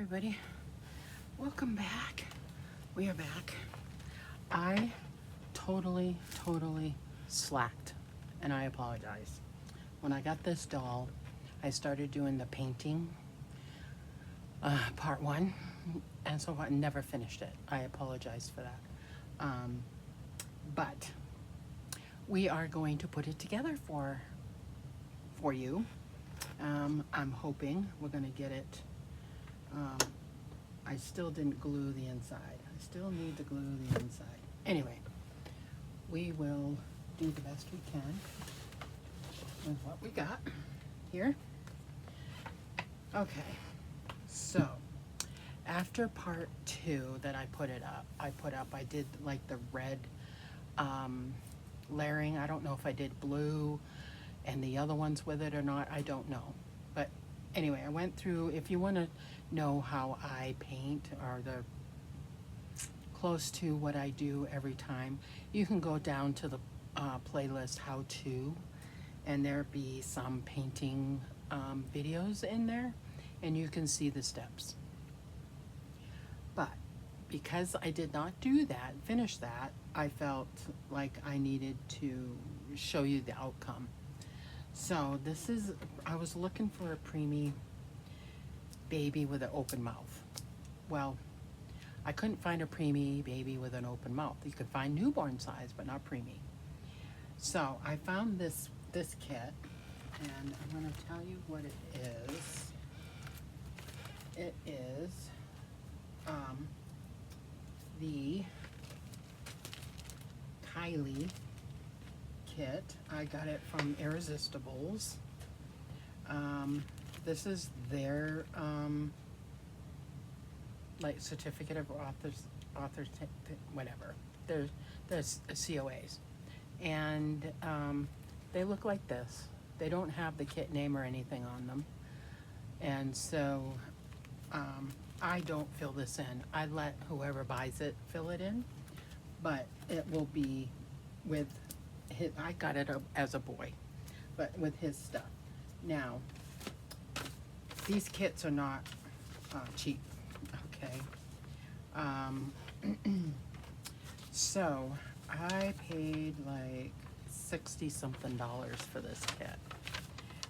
everybody, welcome back. We are back. I totally slacked, and I apologize. When I got this doll, I started doing the painting part one, and so I never finished it. I apologize for that. But we are going to put it together for you. I'm hoping we're going to get it. I still didn't glue the inside. I still need to glue the inside. Anyway, we will do the best we can with what we got here. Okay, so after part two that I put up, I did like the red layering. I don't know if I did blue and the other ones with it or not. I don't know. But anyway, I went through. If you want to know how I paint or the close to what I do every time, you can go down to the playlist how to, and there be some painting videos in there, and you can see the steps. But because I did not do that, finish that, I felt like I needed to show you the outcome. So this is, I was looking for a preemie baby with an open mouth. Well, I couldn't find a preemie baby with an open mouth. You could find newborn size, but not preemie. So I found this kit, and I'm going to tell you what it is. It is the Kylie kit. I got it from Irresistibles. This is their like certificate of authors, whatever. There's COAs, and they look like this. They don't have the kit name or anything on them, and so I don't fill this in. I let whoever buys it fill it in, but it will be with his, I got it as a boy, but with his stuff. Now, these kits are not cheap, okay? So I paid like $60-something for this kit,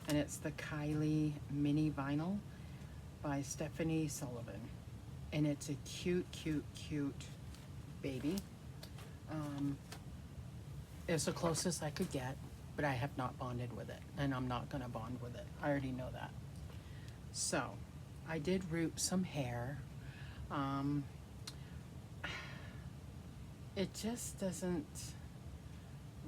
and it's the Kylie mini vinyl by Stephanie Sullivan, and it's a cute baby. It's the closest I could get, but I have not bonded with it, and I'm not gonna bond with it. I already know that. So I did root some hair. It just doesn't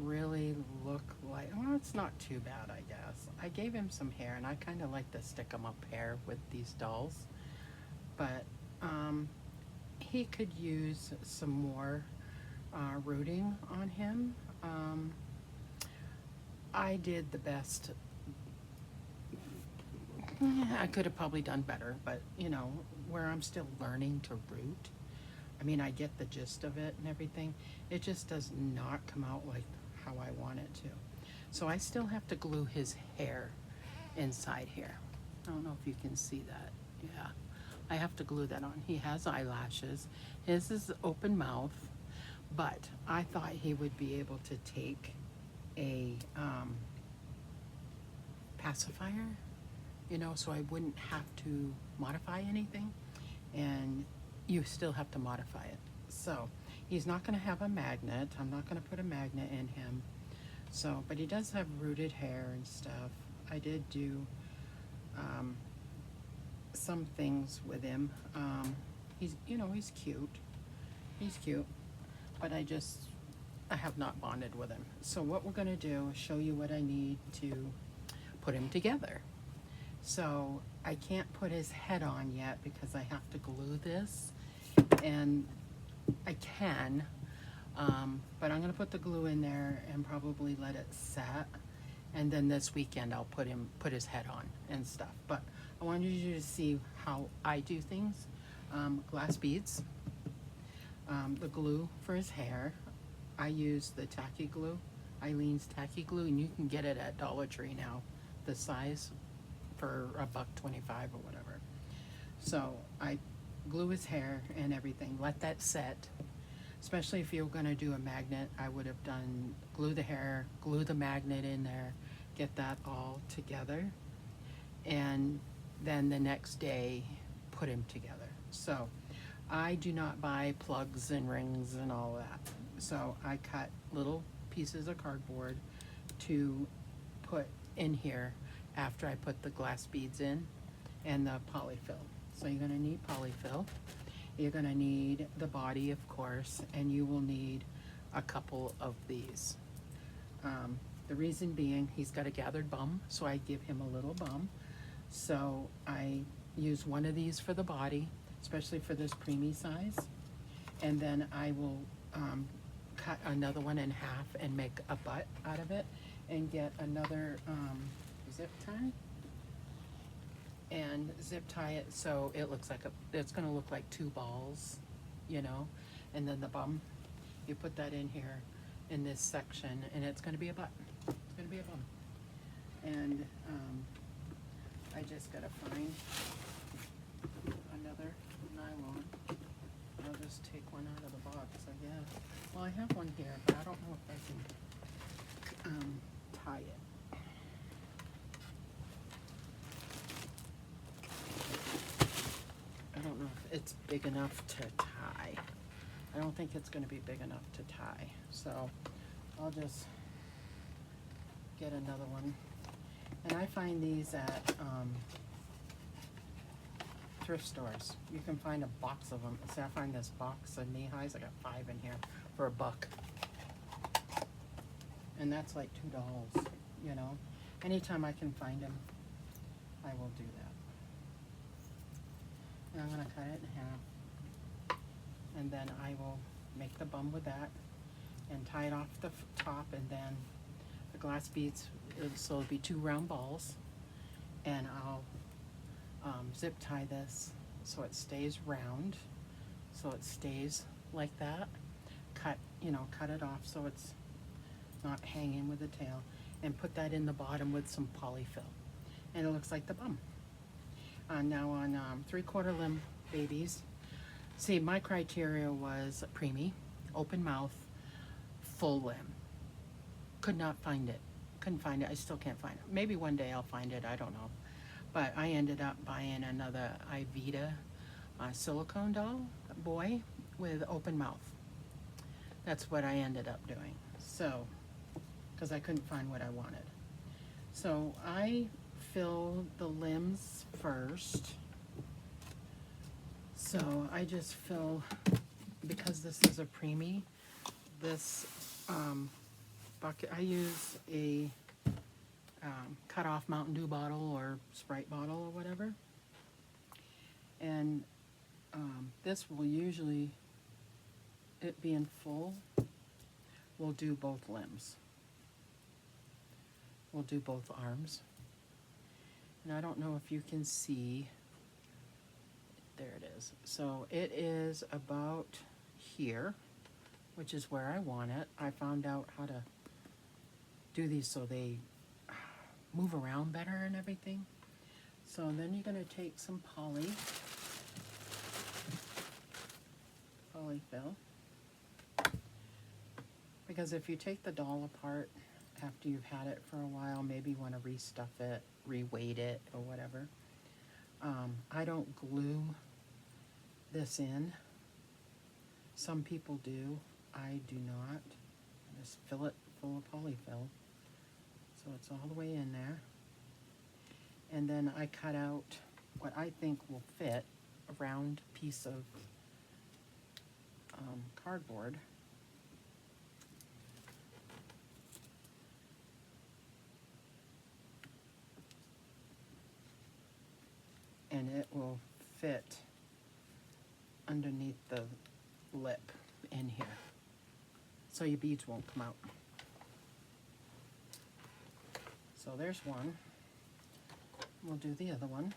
really look like, well, it's not too bad, I guess. I gave him some hair, and I kind of like to stick him up hair with these dolls, but he could use some more rooting on him. I did the best. I could have probably done better, but you know, where I'm still learning to root, I mean, I get the gist of it and everything. It just does not come out like how I want it to. So I still have to glue his hair inside here. I don't know if you can see that. Yeah, I have to glue that on. He has eyelashes. His is open mouth, but I thought he would be able to take a pacifier, you know, so I wouldn't have to modify anything, and you still have to modify it. So he's not going to have a magnet. I'm not going to put a magnet in him. So, but he does have rooted hair and stuff. I did do some things with him. He's, you know, he's cute. He's cute, but I have not bonded with him. So what we're going to do is show you what I need to put him together. So I can't put his head on yet because I have to glue this, and I can, but I'm going to put the glue in there and probably let it set, and then this weekend I'll put his head on and stuff. But I wanted you to see how I do things. Glass beads, the glue for his hair. I use the tacky glue, Eileen's tacky glue, and you can get it at Dollar Tree now, the size, for $1.25 or whatever. So I glue his hair and everything, let that set. Especially if you're gonna do a magnet, I would have done glue the hair, glue the magnet in there, get that all together. And then the next day, put him together. So I do not buy plugs and rings and all that. So I cut little pieces of cardboard to put in here after I put the glass beads in and the polyfill. So you're gonna need polyfill. You're gonna need the body, of course, and you will need a couple of these. The reason being, he's got a gathered bum, so I give him a little bum. So I use one of these for the body, especially for this preemie size. And then I will cut another one in half and make a butt out of it and get another zip tie and zip tie it so it looks like it's gonna look like two balls, you know, and then the bum, you put that in here in this section and it's gonna be a butt. It's gonna be a bum. And I just gotta find another nylon. I'll just take one out of the box, I guess. Well, I have one here, but I don't know if I can tie it. I don't know if it's big enough to tie. I don't think it's gonna be big enough to tie. So I'll just get another one. And I find these at thrift stores. You can find a box of them. See, I find this box of knee highs. I got 5 in here for $1. And that's like $2, you know. Anytime I can find them, I will do that. And I'm gonna cut it in half. And then I will make the bum with that and tie it off the top, and then the glass beads, so it'll be 2 round balls. And I'll zip tie this so it stays round, so it stays like that. Cut it off so it's not hanging with the tail, and put that in the bottom with some polyfill, and it looks like the bum. Now on 3/4 limb babies, see, my criteria was preemie, open mouth, full limb. Could not find it. Couldn't find it. I still can't find it. Maybe one day I'll find it. I don't know. But I ended up buying another Ivita silicone doll boy with open mouth. That's what I ended up doing. So, because I couldn't find what I wanted. So I fill the limbs first. So I just fill, because this is a preemie, this bucket, I use a cut off Mountain Dew bottle or Sprite bottle or whatever. And this will usually, it being full, we'll do both limbs. We'll do both arms. And I don't know if you can see, there it is. So it is about here, which is where I want it. I found out how to do these so they move around better and everything. So then you're gonna take some polyfill, because if you take the doll apart after you've had it for a while, maybe you want to restuff it, reweight it, or whatever. I don't glue this in. Some people do. I do not. I just fill it full of polyfill. So it's all the way in there. And then I cut out what I think will fit, a round piece of cardboard. And it will fit underneath the lip in here, so your beads won't come out. So there's one. We'll do the other one.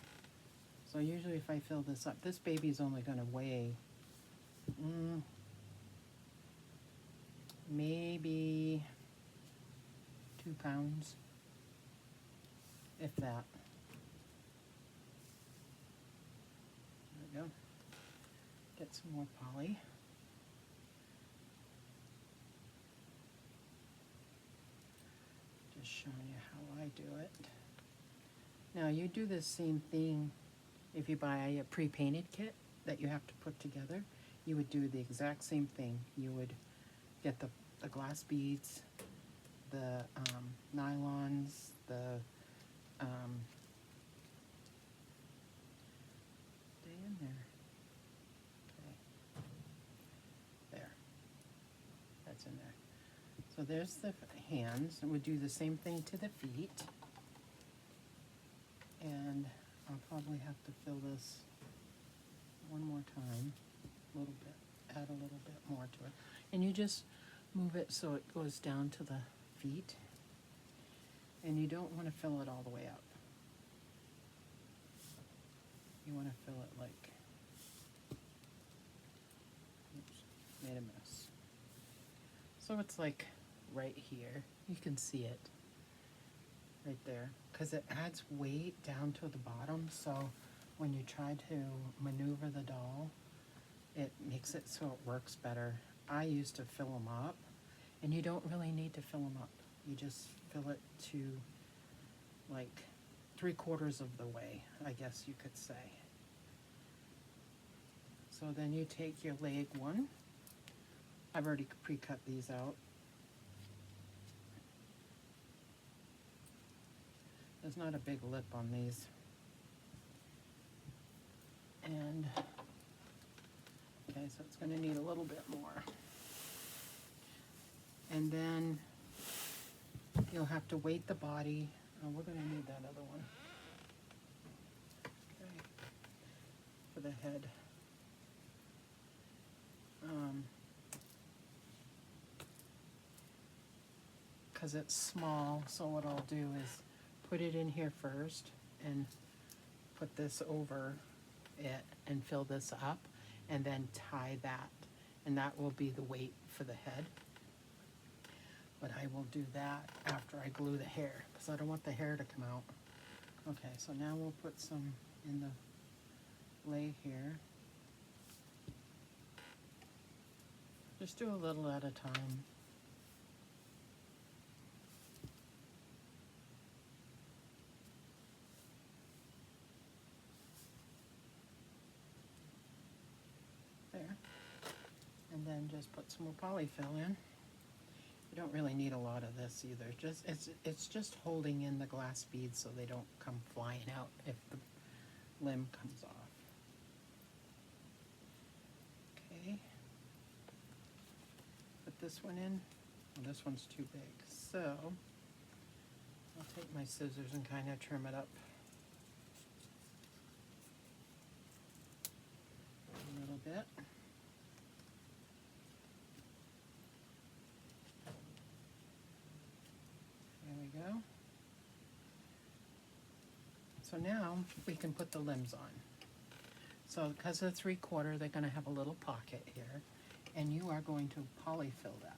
So usually if I fill this up, this baby's only going to weigh maybe 2 pounds, if that. we go. Get some more poly. Just showing you how I do it. Now you do the same thing if you buy a pre-painted kit that you have to put together. You would do the exact same thing. You would get the glass beads, the nylons, the stay in there. Okay. There. That's in there. So there's the hands, and we do the same thing to the feet. And I'll probably have to fill this one more time, a little bit, add a little bit more to it. And you just move it so it goes down to the feet. And you don't want to fill it all the way up. You want to fill it like, oops, made a mess. So it's like right here. You can see it right there, because it adds weight down to the bottom, so when you try to maneuver the doll, it makes it so it works better. I used to fill them up, and you don't really need to fill them up. You just fill it to like 3/4 of the way, I guess you could say. So then you take your leg one. I've already pre-cut these out. There's not a big lip on these. And, okay, so it's gonna need a little bit more. And then you'll have to weight the body. Oh, we're gonna need that other one. Okay, for the head. Because it's small, so what I'll do is put it in here first and put this over it and fill this up and then tie that, and that will be the weight for the head. But I will do that after I glue the hair, because I don't want the hair to come out. Okay, so now we'll put some in the leg here. Just do a little at a time. There. And then just put some more polyfill in. You don't really need a lot of this either. Just it's just holding in the glass beads so they don't come flying out if the limb comes off. Okay. Put this one in. Well, this one's too big. So I'll take my scissors and kind of trim it up a little bit. There we go. So now we can put the limbs on. So because they're 3/4, they're going to have a little pocket here, and you are going to polyfill that.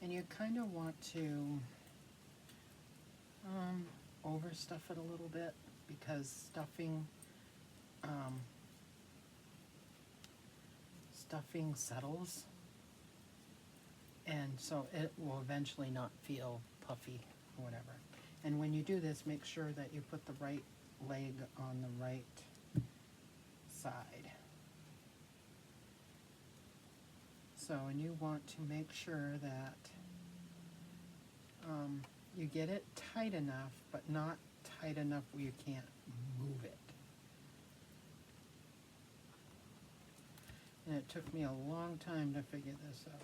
And you kind of want to overstuff it a little bit, because stuffing settles, and so it will eventually not feel puffy or whatever. And when you do this, make sure that you put the right leg on the right side. So, and you want to make sure that you get it tight enough, but not tight enough where you can't move it. And it took me a long time to figure this out.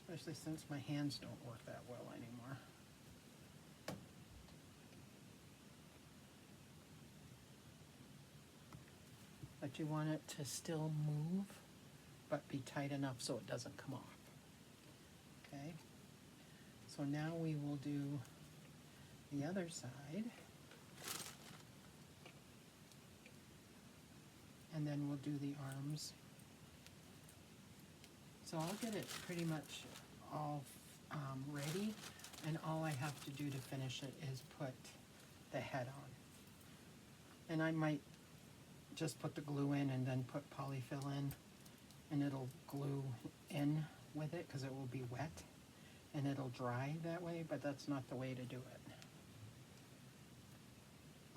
Especially since my hands don't work that well anymore. But you want it to still move, but be tight enough so it doesn't come off. Okay? So now we will do the other side. And then we'll do the arms. So I'll get it pretty much all ready, And all I have to do to finish it is put the head on. And I might just put the glue in and then put polyfill in, and it'll glue in with it because it will be wet and it'll dry that way, but that's not the way to do it.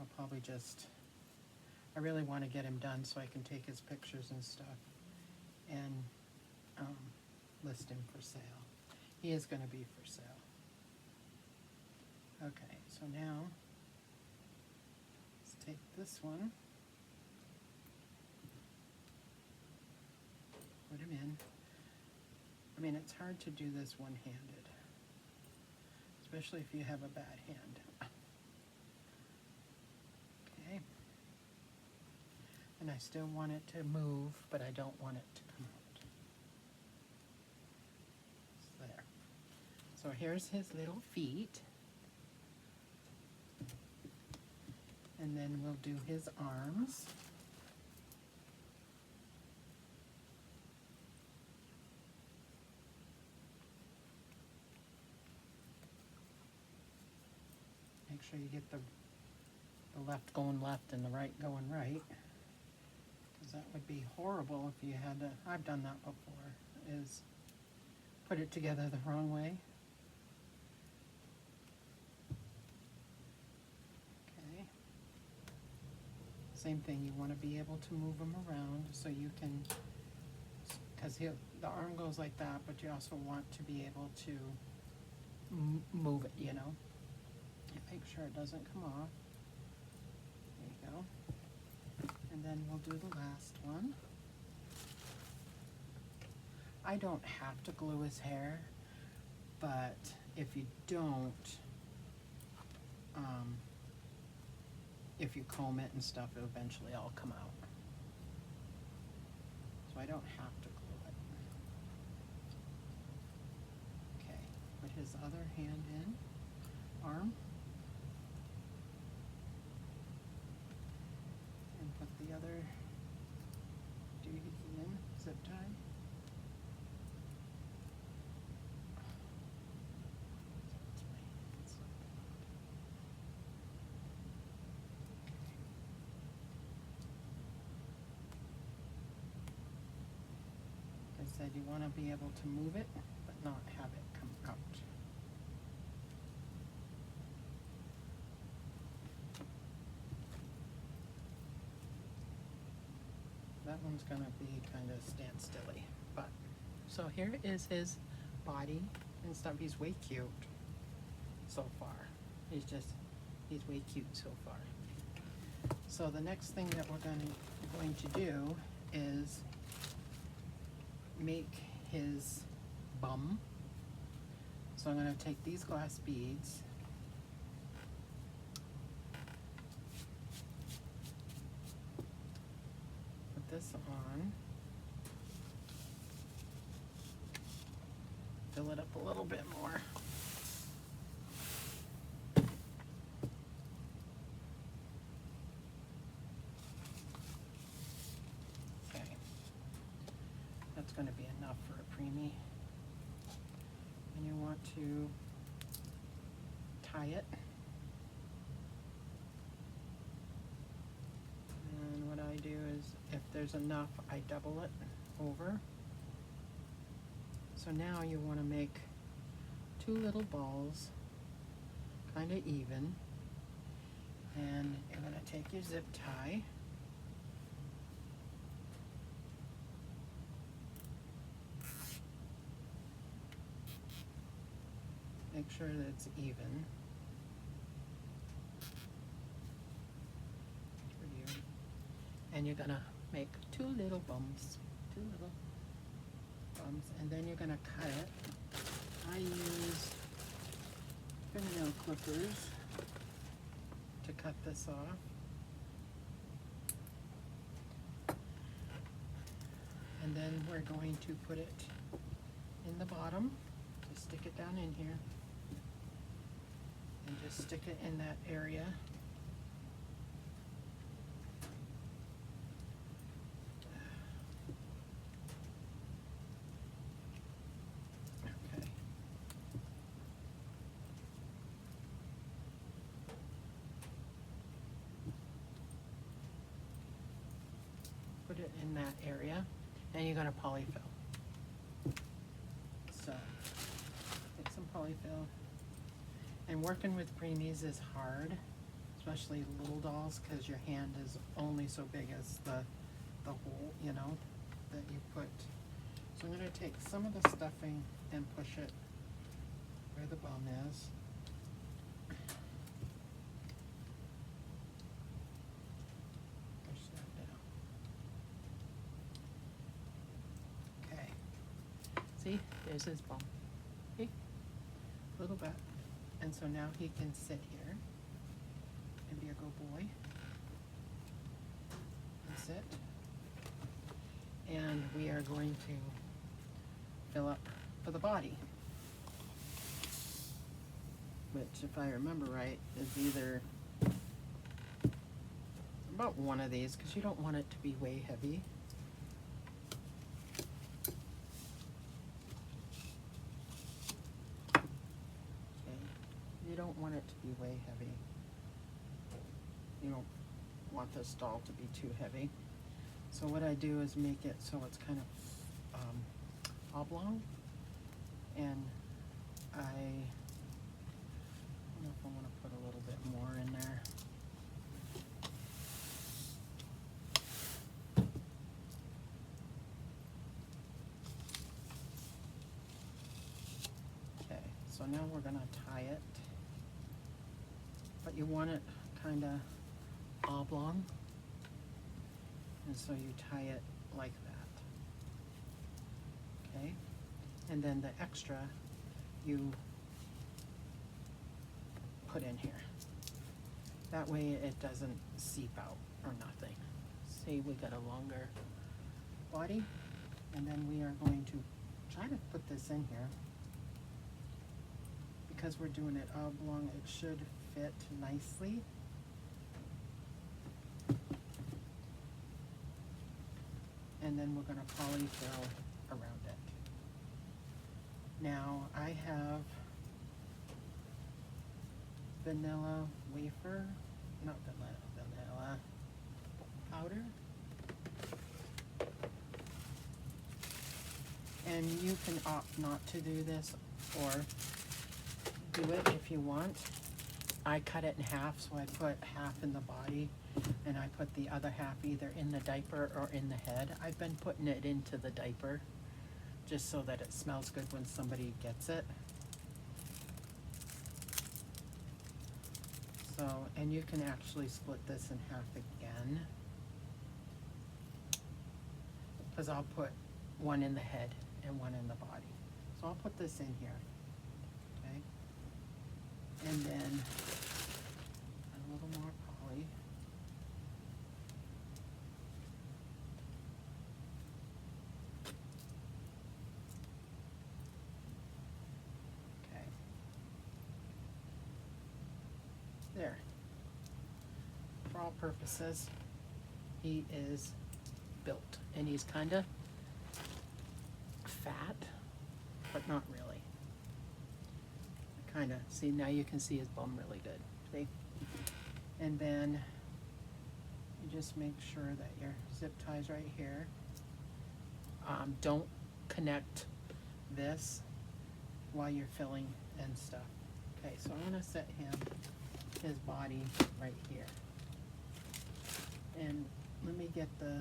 I'll probably just, I really want to get him done so I can take his pictures and stuff and list him for sale. He is going to be for sale. Okay, so now let's take this one, put him in. I mean, it's hard to do this one-handed, especially if you have a bad hand. Okay. And I still want it to move, but I don't want it to come out. So there. So here's his little feet. And then we'll do his arms. Make sure you get the left going left and the right going right, because that would be horrible if you had to, I've done that before, is put it together the wrong way. Okay. Same thing, you want to be able to move them around so you can, because the arm goes like that, but you also want to be able to move it, you know. Make sure it doesn't come off. There you go. And then we'll do the last one. I don't have to glue his hair, but if you don't, if you comb it and stuff, it'll eventually all come out. So I don't have to glue it. Okay, put his other hand in, arm. Put the other duty in, zip tie. Like I said, you want to be able to move it, but not have it come out. That one's gonna be kind of standstilly, but so here is his body and stuff. He's way cute so far. He's way cute so far. So the next thing that we're going to do is make his bum. So I'm going to take these glass beads, put this on, fill it up a little bit more. That's going to be enough for a preemie. And you want to tie it. And what I do is, if there's enough, I double it over. So now you want to make two little balls, kind of even. And you're going to take your zip tie. Make sure that it's even for you. And you're gonna make two little bumps, and then you're gonna cut it. I use fingernail clippers to cut this off. And then we're going to put it in the bottom. Just stick it down in here. And just stick it in that area. Okay. in that area, and you're gonna polyfill. So, take some polyfill. And working with preemies is hard, especially little dolls, because your hand is only so big as the hole, you know, that you put. So I'm gonna take some of the stuffing and push it where the bum is. Push that down. Okay. See, there's his bum. Okay, a little bit. And so now he can sit here and be a good boy. And sit. And we are going to fill up for the body, which, if I remember right, is either about one of these, because you don't want it to be way heavy. Okay, you don't want it to be way heavy. You don't want this doll to be too heavy. So what I do is make it so it's kind of oblong, and I don't know if I want to put a little bit more in there. Okay, so now we're going to tie it, but you want it kind of oblong, and so you tie it like that. Okay, and then the extra you put in here. That way it doesn't seep out or nothing. See, we got a longer body, and then we are going to try to put this in here. Because we're doing it oblong, it should fit nicely. And then we're going to polyfill around it. Now I have vanilla wafer, not vanilla powder. And you can opt not to do this or do it if you want. I cut it in half, so I put half in the body and I put the other half either in the diaper or in the head. I've been putting it into the diaper just so that it smells good when somebody gets it. So, and you can actually split this in half again, because I'll put one in the head and one in the body. So I'll put this in here, okay? And then a little more poly. Okay. There. For all purposes, he is built, and he's kind of fat, but not really. Kind of, see, now you can see his bum really good, see? And then you just make sure that your zip tie's right here. Don't connect this while you're filling and stuff. Okay, so I'm gonna set his body right here. And let me get the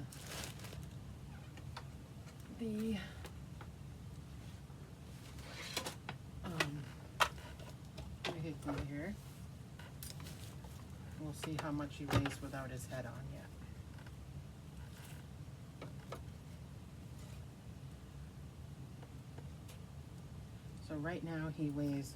glue here. We'll see how much he weighs without his head on yet. So right now he weighs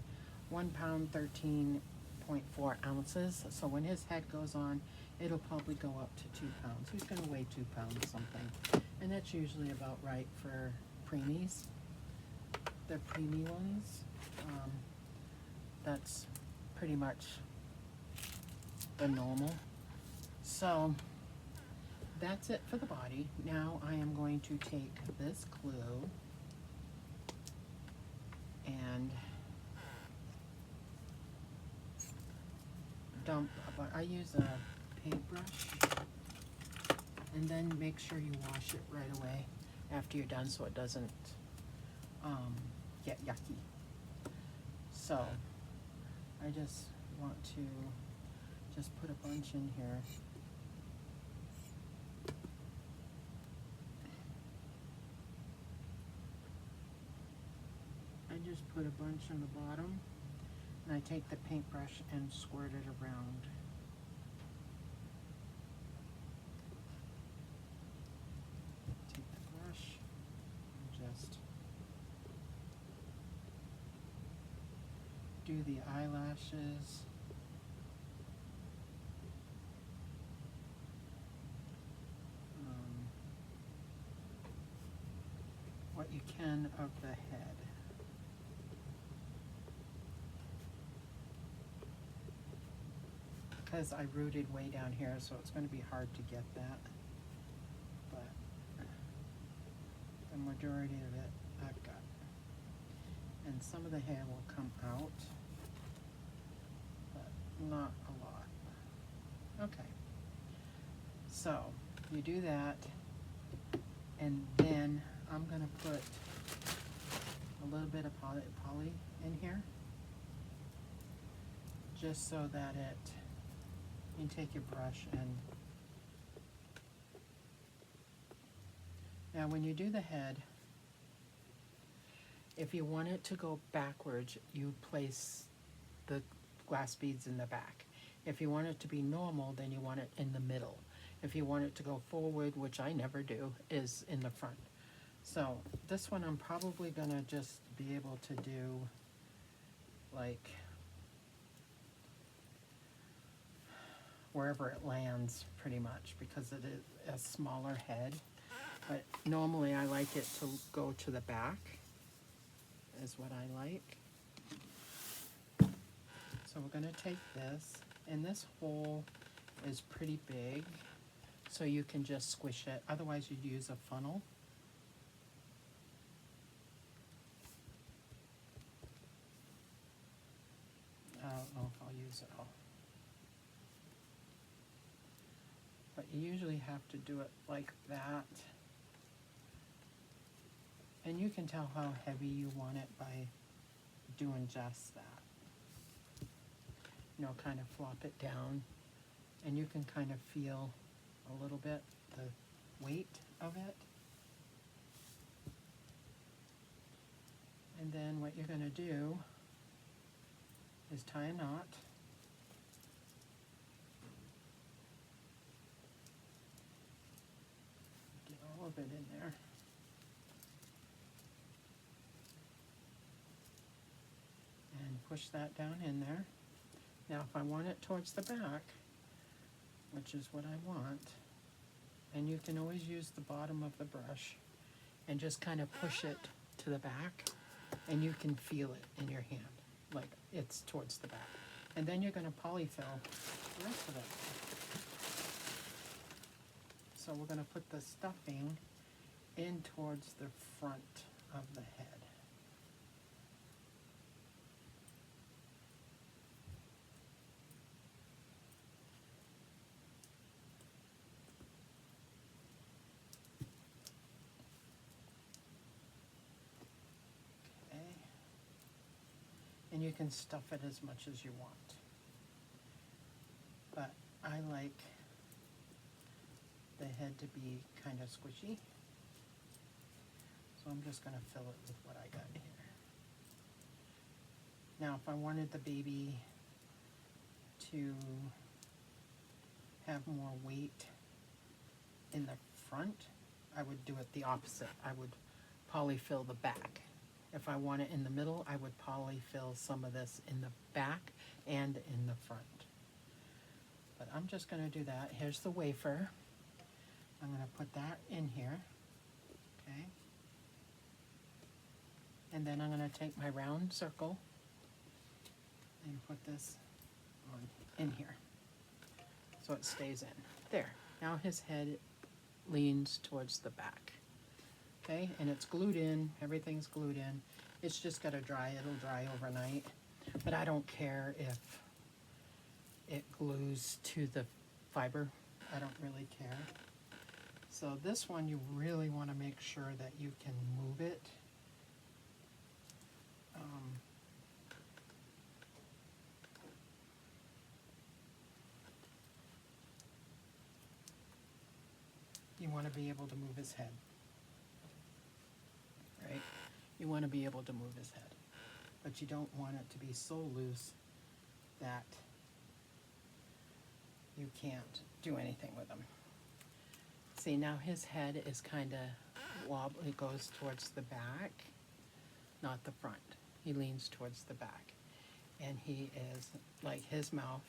1 pound 13.4 ounces. So when his head goes on, it'll probably go up to 2 pounds. He's gonna weigh 2 pounds something. And that's usually about right for preemies. The preemie ones. That's pretty much the normal. So that's it for the body. Now I am going to take this glue and dump, but I use a paintbrush, And then make sure you wash it right away after you're done so it doesn't get yucky. So I just want to just put a bunch in here. I just put a bunch on the bottom, and I take the paintbrush and squirt it around. Take the brush and just do the eyelashes. What you can of the head. Because I rooted way down here, so it's going to be hard to get that. But the majority of it I've got. And some of the hair will come out, but not a lot. Okay. So you do that, and then I'm going to put a little bit of poly in here, just so that you take your brush and, now when you do the head, if you want it to go backwards, you place the glass beads in the back. If you want it to be normal, then you want it in the middle. If you want it to go forward, which I never do, is in the front. So this one I'm probably gonna just be able to do like wherever it lands pretty much, because it is a smaller head. But normally I like it to go to the back, is what I like. So we're gonna take this, and this hole is pretty big, so you can just squish it. Otherwise you'd use a funnel. I don't know if I'll use it all. But you usually have to do it like that. And you can tell how heavy you want it by doing just that. You know, kind of flop it down, and you can kind of feel a little bit the weight of it. And then what you're going to do is tie a knot. Get all of it in there. And push that down in there. Now if I want it towards the back, which is what I want, and you can always use the bottom of the brush and just kind of push it to the back, and you can feel it in your hand, like it's towards the back. And then you're going to polyfill the rest of it. So we're going to put the stuffing in towards the front of the head. And you can stuff it as much as you want. But I like the head to be kind of squishy. So I'm just going to fill it with what I got here. Now if I wanted the baby to have more weight in the front, I would do it the opposite. I would polyfill the back. If I want it in the middle, I would polyfill some of this in the back and in the front. But I'm just going to do that. Here's the wafer. I'm going to put that in here. Okay. And then I'm going to take my round circle and put this on in here so it stays in. There. Now his head leans towards the back. Okay, and it's glued in, everything's glued in. It's just gotta dry, it'll dry overnight. But I don't care if it glues to the fiber. I don't really care. So this one, you really want to make sure that you can move it. You want to be able to move his head, right? You want to be able to move his head, but you don't want it to be so loose that you can't do anything with him. See, now his head is kind of wobbly, goes towards the back, not the front. He leans towards the back. And he is, like his mouth,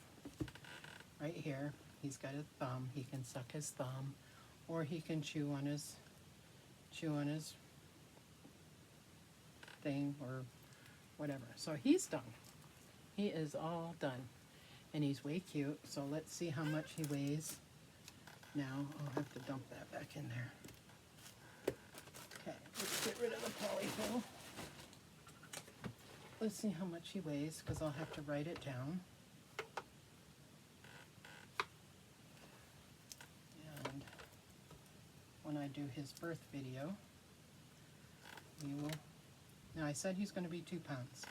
right here, he's got a thumb. He can suck his thumb, or he can chew on his thing, or whatever. So he's done. He is all done. And he's way cute. So let's see how much he weighs. Now, I'll have to dump that back in there. Okay, let's get rid of the polyfill. Let's see how much he weighs, because I'll have to write it down. And when I do his birth video, we will... Now, I said he's going to be 2 pounds.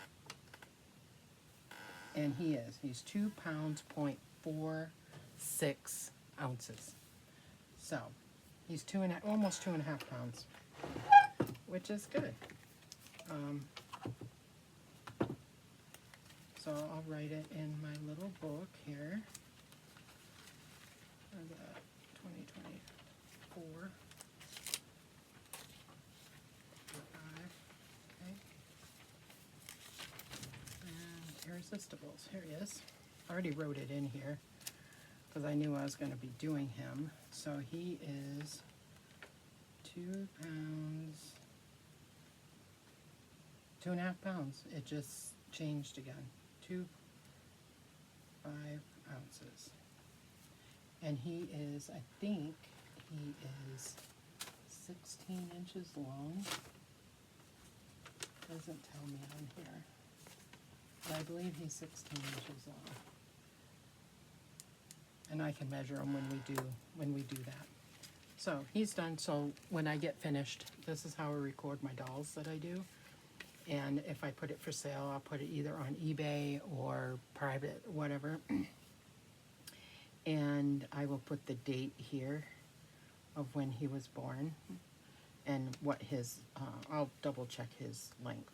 And he is. He's 2 pounds, 0.46 ounces. So, he's almost 2.5 pounds, which is good. So I'll write it in my little book here for the 2024. Okay. And Irresistibles, here he is. I already wrote it in here because I knew I was going to be doing him. So he is 2 pounds, 2.5 pounds. It just changed again. 5 ounces. And he is, I think, he is 16 inches long. Doesn't tell me on here. But I believe he's 16 inches long. And I can measure him when we do that. So he's done. So when I get finished, this is how I record my dolls that I do. And if I put it for sale, I'll put it either on eBay or private, whatever. And I will put the date here of when he was born and what his, I'll double check his length.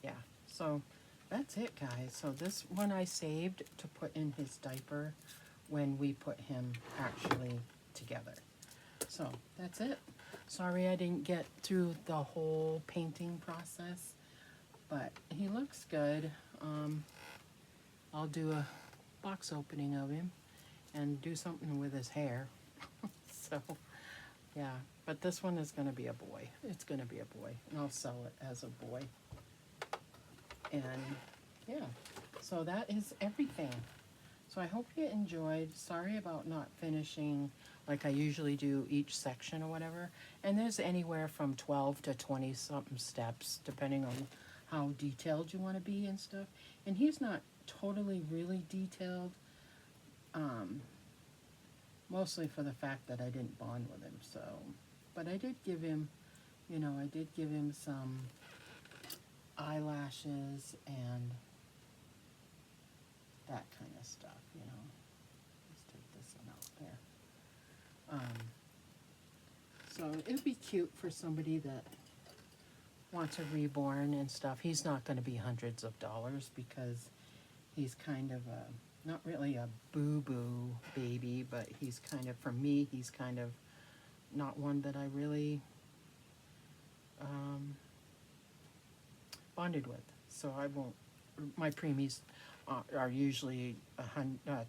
Yeah, so that's it, guys. So this one I saved to put in his diaper when we put him actually together. So that's it. Sorry I didn't get through the whole painting process, but he looks good. I'll do a box opening of him and do something with his hair. So, yeah, but this one is going to be a boy. It's going to be a boy, and I'll sell it as a boy. And, yeah, so that is everything. So I hope you enjoyed. Sorry about not finishing like I usually do each section or whatever. And there's anywhere from 12 to 20 something steps, depending on how detailed you want to be and stuff. And he's not totally really detailed, mostly for the fact that I didn't bond with him. So, but I did give him, you know, I did give him some eyelashes and that kind of stuff, you know. Let's take this one out there. So it'd be cute for somebody that wants a reborn and stuff. He's not going to be hundreds of dollars because he's kind of a, not really a boo-boo baby, but he's kind of, for me, he's kind of not one that I really bonded with. So I won't, my preemies are usually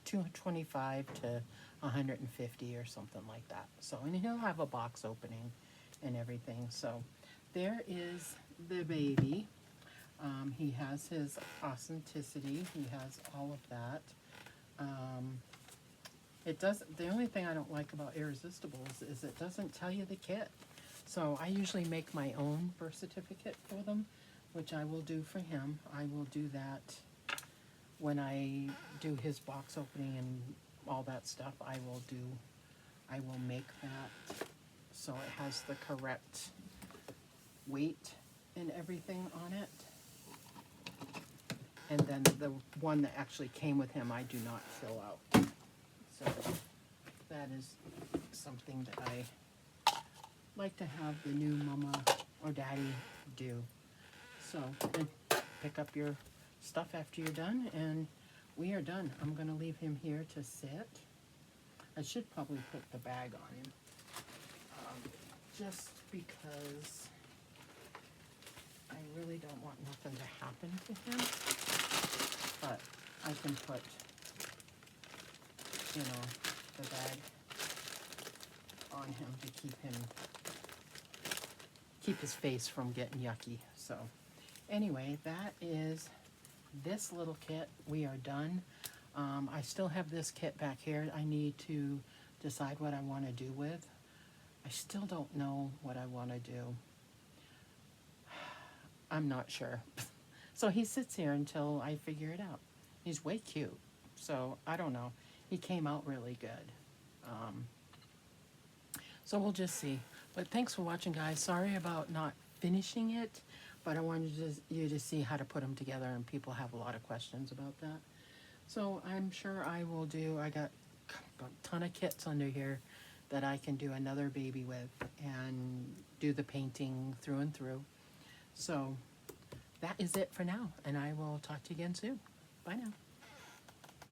225 to 150 or something like that. So, and he'll have a box opening and everything. So there is the baby. He has his authenticity. He has all of that. It does. The only thing I don't like about Irresistibles is it doesn't tell you the kit. So I usually make my own birth certificate for them, which I will do for him. I will do that when I do his box opening and all that stuff. I will do I will make that so it has the correct weight and everything on it. And then the one that actually came with him, I do not fill out. So that is something that I like to have the new mama or daddy do. So then pick up your stuff after you're done, and we are done. I'm gonna leave him here to sit. I should probably put the bag on him, just because I really don't want nothing to happen to him. But I can put, you know, the bag on him to keep his face from getting yucky. So anyway, that is this little kit. We are done. I still have this kit back here I need to decide what I want to do with. I still don't know what I want to do. I'm not sure. So he sits here until I figure it out. He's way cute. So I don't know. He came out really good. So we'll just see. But thanks for watching, guys. Sorry about not finishing it, but I wanted you to see how to put them together, and people have a lot of questions about that. So I'm sure I will do, I got a ton of kits under here that I can do another baby with and do the painting through and through. So that is it for now, and I will talk to you again soon. Bye now.